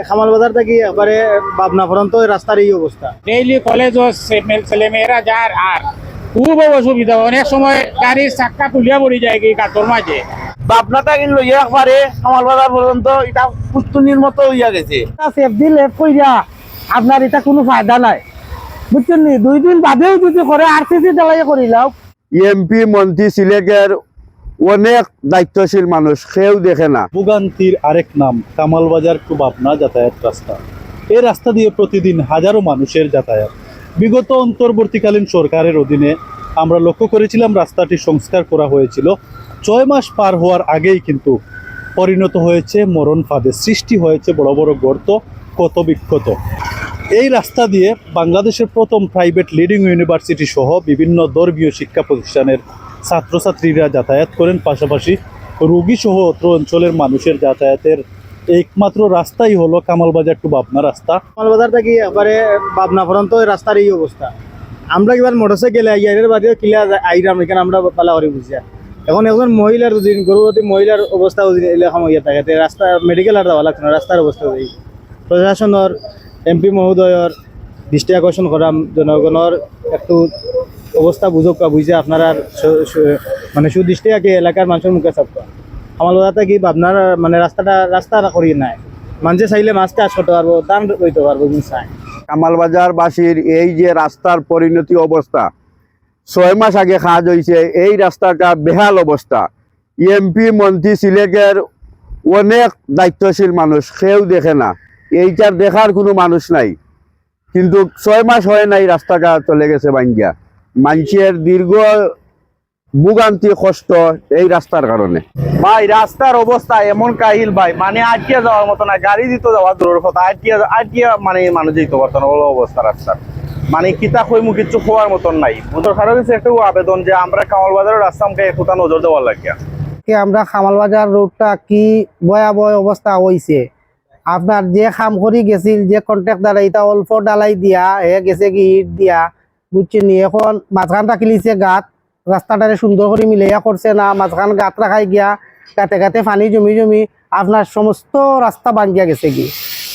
খামাল বাজার থেকে একবারে পাবনা পর্যন্ত রাস্তার এই অবস্থা। ডেইলি কলেজ ছেলেমেয়েরা যায় আর খুব অসুবিধা, অনেক সময় গাড়ির চাক্কা তুলিয়া পড়ে যায় কি গাতর মাঝে। পাবনাটা কিন্তু লইয়া একবারে কামাল বাজার পর্যন্ত এটা পুতুনির মতো হইয়া গেছে। সেফটি লেফট কইরা আপনার এটা কোনো ফায়দা নাই, বুঝছেন নি? 2 দিন বাদেও যদি করে আরসিসি ঢালাই করিলাও। এমপি মন্ত্রী সিলেটের অনেক দায়িত্বশীল মানুষ কেউ দেখে না। ভোগান্তির আরেক নাম কামালবাজার টু পাবনা যাতায়াত রাস্তা। এই রাস্তা দিয়ে প্রতিদিন হাজারো মানুষের যাতায়াত। বিগত অন্তর্বর্তীকালীন সরকারের অধীনে আমরা লক্ষ্য করেছিলাম রাস্তাটি সংস্কার করা হয়েছিল। 6 মাস পার হওয়ার আগেই কিন্তু পরিণত হয়েছে মরণ ফাঁদে, সৃষ্টি হয়েছে বড় বড় গর্ত, ক্ষত বিক্ষত। এই রাস্তা দিয়ে বাংলাদেশের প্রথম প্রাইভেট লিডিং ইউনিভার্সিটি সহ বিভিন্ন ধর্মীয় শিক্ষা প্রতিষ্ঠানের ছাত্রছাত্রীরা যাতায়াত করেন, পাশাপাশি রোগী সহ অত্র অঞ্চলের মানুষের যাতায়াতের একমাত্র রাস্তাই হলো কামালবাজার টু পাবনা রাস্তা। খামাল বাজার থেকে একবারে পাবনা পর্যন্ত রাস্তার এই অবস্থা। আমরা এবার মোটরসাইকেলে আইয়ারের বাদেও কিলা আইরাম এখানে আমরা পালা করে বুঝিয়া। এখন একজন মহিলার গর্ভবতী মহিলার অবস্থা এলাকা হইয়া থাকে, রাস্তা মেডিকেল আর যাওয়া লাগছে না, রাস্তার অবস্থা হয়ে প্রশাসনের এমপি মহোদয়ের দৃষ্টি আকর্ষণ করা, জনগণের একটু অবস্থা বুঝে আপনারা মানে সুদৃষ্টি আগে এলাকার মানুষের মুখে চাপা। আমার কথা কি আপনার মানে রাস্তা করি নাই, মানুষে চাইলে মাছটা আস করতে পারবো, দান করতে পারবো চাই। কামালবাজার বাসীর এই যে রাস্তার পরিণতি অবস্থা, 6 মাস আগে কাজ হয়েছে, এই রাস্তাটা বেহাল অবস্থা। এমপি মন্ত্রী সিলেটের অনেক দায়িত্বশীল মানুষ কেউ দেখে না, এইটার দেখার কোনো মানুষ নাই। কিন্তু 6 মাস হয় নাই, রাস্তাটা চলে গেছে ভাঙ্গিয়া। মানুষের দীর্ঘ ভোগান্তি কষ্ট এই রাস্তার কারণে। ভাই রাস্তার অবস্থা এমন কাহিল ভাই, মানে আটকে যাওয়ার মতো না, গাড়ি দিতে যাওয়ার দূরের কথা, আটকে মানে মানুষ যেতে পারতো না অবস্থা রাস্তার। মানে কিতা কইমু কিছু খোয়ার মতন নাই। সরকারের কাছে একটা আবেদন যে আমরা কামালবাজারের রাস্তা আমাকে একটু নজর দেওয়ার লাগিয়া। আমরা খামালবাজার রোডটা কি ভয়াবহ অবস্থা হয়েছে। আপনার যে খাম করি গেছিল, যে কন্ট্রাক্টর এটা অল্প ডালাই দিয়া গেছে কি ইট দিয়া, বুঝছেন নি? এখন মাঝখানটা কিলিছে গাত, রাস্তাটারে সুন্দর করে মিলাইয়া করছে না, মাঝখান গাত রাখাই গিয়া গাতে গাতে পানি জমি আপনার সমস্ত রাস্তা ভাঙ্গিয়া গেছে কি।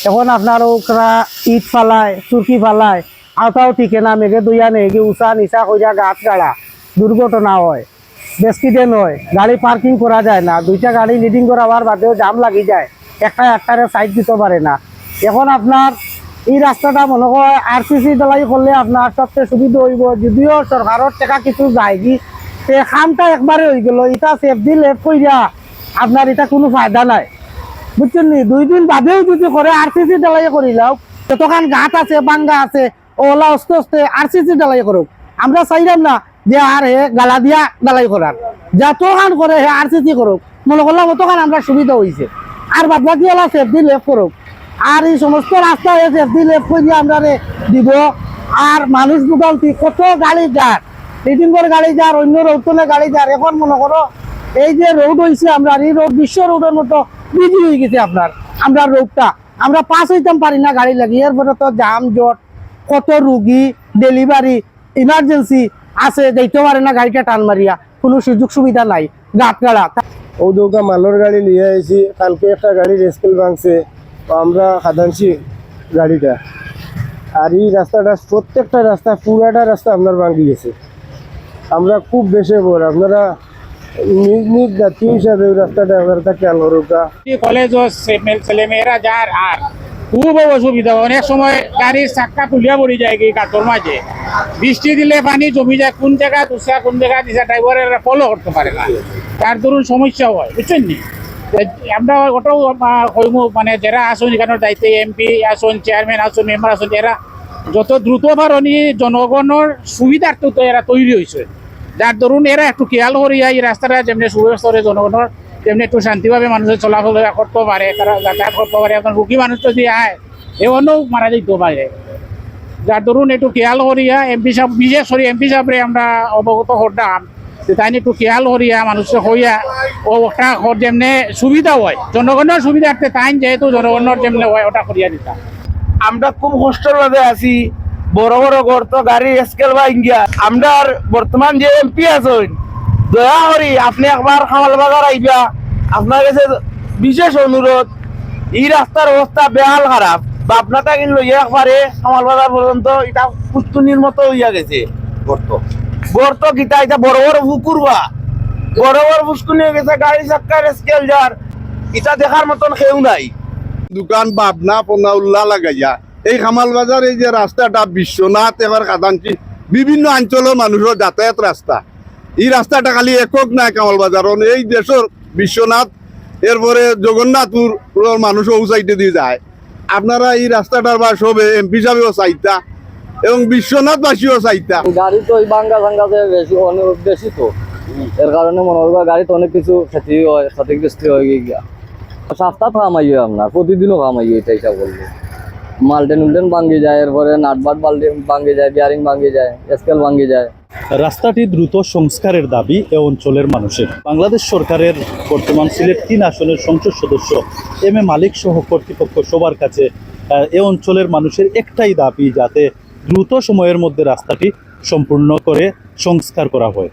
এখন আপনার ওরা ইট ফালায়, চুরকি ফালায়, আওতাও ঠিকে না, মেঘে দইয়া নেই কি উঁচা নিচা কইরা গাত গাড়া, দুর্ঘটনা হয়, বেস্কিডেন্ট হয়, গাড়ি পার্কিং করা যায় না, 2টা গাড়ি লিডিং করাবার বাদেও জাম লাগি যায়, একটারে সাইড দিতে পারে না। এখন আপনার এই রাস্তাটা মনে হয় আরসিসি ঢালাই করলে আপনার সবচেয়ে সুবিধা হইব, যদিও সরকারের টাকা কিছু যায় কি খামটা একবারে হয়ে গেল। এটা সেফটি লেফট কইরা আপনার এটা কোনো ফায়দা নাই, বুঝছেন নি? 2 দিন বাদেও যদি করে আরসিসি ঢালাই করিলাও, যতক্ষণ গাছ আছে বাঙ্গা আছে ওলা আস্তে আস্তে আরসিসি ঢালাই করুক। আমরা চাইলাম না যে আর হে গালা দিয়া ঢালাই করার, যতক্ষণ করে হে আরসিসি করুক, মনে করলাম অতক্ষণ আমরা সুবিধা হয়েছে। আর বাদ বাকি ওলা সেফটি লেফট করুক, আর এই সমস্ত রাস্তা সেফটি লেফট করে আমরা দিব। আর মানুষ ভোগান্তি, কত গাড়ি যার লিডিং করে গাড়ি যার, অন্য রোডে গাড়ি যার। এখন মনে করো এই যে রোড হয়েছে, আমরা এই রোড বিশ্ব রোডের মতো বিজি হয়ে গেছে আপনার। আমরা রোডটা আমরা পাস হইতাম পারি না গাড়ি লাগি, এরপরে তো জাম জট, কত রুগী, ডেলিভারি, ইমার্জেন্সি আছে, যাইতে পারে না গাড়িটা টান মারিয়া, কোনো সুযোগ সুবিধা নাই, গাত গাড়া। ও দুটা মালের গাড়ি নিয়ে আইছি, কালকে একটা গাড়ি রেস্কেল ভাঙছে, তো আমরা খাদানছি গাড়িটা। আর এই রাস্তাটা প্রত্যেকটা রাস্তা, পুরাটা রাস্তা আপনার ভাঙি গেছে। আমরা খুব বেশি বড়, আপনারা নিজ জাতীয় হিসাবে রাস্তাটা আপনারা খেয়াল করুকা। কলেজ ছেলেমেয়েরা যায় আর খুব অসুবিধা, অনেক সময় গাড়ির চাক্কা তুলিয়া পড়ে যায় কি গাতর মাঝে। বৃষ্টি দিলে পানি জমি যায়, কোন জায়গা তুষা কোন জায়গা দিশা ড্রাইভারেরা ফলো করতে পারে না, তার দরুন সমস্যা হয়, বুঝছেন নি? আমরা ওটাও মানে যারা আসুন এখানের দায়িত্বে, এমপি আসুন, চেয়ারম্যান আসুন, মেম্বার আসুন, এরা যত দ্রুত পারনি জনগণের সুবিধার্থে তো এরা তৈরি হয়েছে, যার দরুন এরা একটু খেয়াল করিয়া এই রাস্তাটা যেমনি সুব্যবস্থা করে জনগণের, তেমনি একটু শান্তিভাবে মানুষের চলাফল করতে পারে, তারা যাতায়াত করতে পারে। এখন রুগী মানুষ যদি আয় এমনও মারা যেতে পারে, যার দরুন একটু খেয়াল করিয়া এমপি সাহেব, বিশেষ করে এমপি সাহেবরে আমরা অবগত করতাম যে তাই একটু খেয়াল করিয়া মানুষের হইয়া ওটা যেমনি সুবিধা হয়, জনগণের সুবিধার্থে তাই যেহেতু জনগণের যেমনি হয় ওটা করিয়া দিতাম। আমরা খুব কষ্টের মধ্যে আছি, বড় বড় গর্ত, গাড়ি স্কেল বা ইন্ডিয়া। আমরা বর্তমান যে এমপি আছেন, দয়া করি আপনি একবার কামালবাজার আইবা, আপনার কাছে বিশেষ অনুরোধ, এই রাস্তার অবস্থা বেহাল খারাপ বাপনাটা কিন্তু একবারে কামাল বাজার পর্যন্ত এটা পুতুনির মতো হইয়া গেছে গর্ত কিতা এটা বড় বড় পুকুর বা বড় বড় পুষ্কুনি হয়ে গেছে গাড়ি চাক্কার স্কেল যার এটা দেখার মতন কেউ নাই দোকান পাবনা পোনা উল্লা লাগাইয়া এই খামাল বাজার এই যে রাস্তাটা বিশ্বনাথ এবার কাদানচি বিভিন্ন অঞ্চলের মানুষের যাতায়াত রাস্তা এই রাস্তাটা খালি একক নাই কামাল বাজার এই দেশের বিশ্বনাথ এরপরে জগন্নাথপুর মানুষ ও সাইডে দিয়ে যায় আপনারা এই রাস্তাটার বা সবে এমপি সাহেবও চাইতা এবং বিশ্বনাথবাসীও চাইতা গাড়ি তো ওই বাঙ্গা ভাঙ্গাতে বেশি অনেক বেশি তো এর কারণে মনে হয় গাড়িতে অনেক কিছু ক্ষতি হয় ক্ষতিগ্রস্ত হয়ে গিয়া সপ্তাহ কামাইয়ে আপনার প্রতিদিনও কামাইয়ে এটা হিসাব করলে মালটেন উল্টেন ভাঙ্গি যায় এরপরে নাটবাট বাল্টি ভাঙ্গি যায় বিয়ারিং ভাঙ্গি যায় স্কেল ভাঙ্গি যায় রাস্তাটি দ্রুত সংস্কারের দাবি এ অঞ্চলের মানুষের। বাংলাদেশ সরকারের বর্তমান সিলেট 3 আসনের সংসদ সদস্য এম এ মালিক সহ কর্তৃপক্ষ সবার কাছে এ অঞ্চলের মানুষের একটাই দাবি যাতে দ্রুত সময়ের মধ্যে রাস্তাটি সম্পূর্ণ করে সংস্কার করা হয়।